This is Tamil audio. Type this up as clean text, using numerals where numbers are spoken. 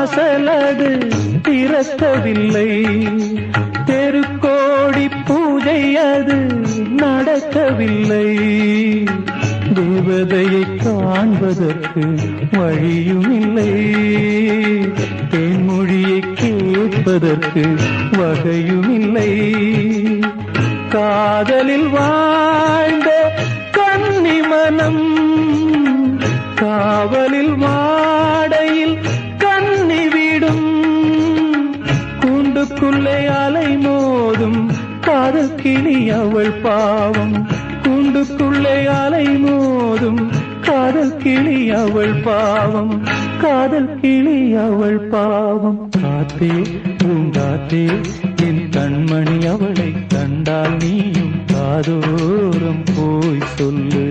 வாசலது திறக்கவில்லை, தெருக்கோடி பூஜை அது நடக்கவில்லை. தேவதையை காண்பதற்கு வழியும் இல்லை, தேன்மொழியை கேட்பதற்கு வகையும் இல்லை. காதலில் வாழ்ந்த கன்னிமனம் காவலில் மாடையில் கண்ணி விடும். கூண்டுக்குள்ளே அலை மோதும் காதல் கிளி அவள் பாவம், கூண்டுக்குள்ளே அலை மோதும் காதல் கிளி அவள் பாவம், காதல் கிளி அவள் பாவம். காத்தே பூங்காத்தே என் கண்மணி அவளை கண்டால் நீயும் காதோரம் போய் சொல்லு.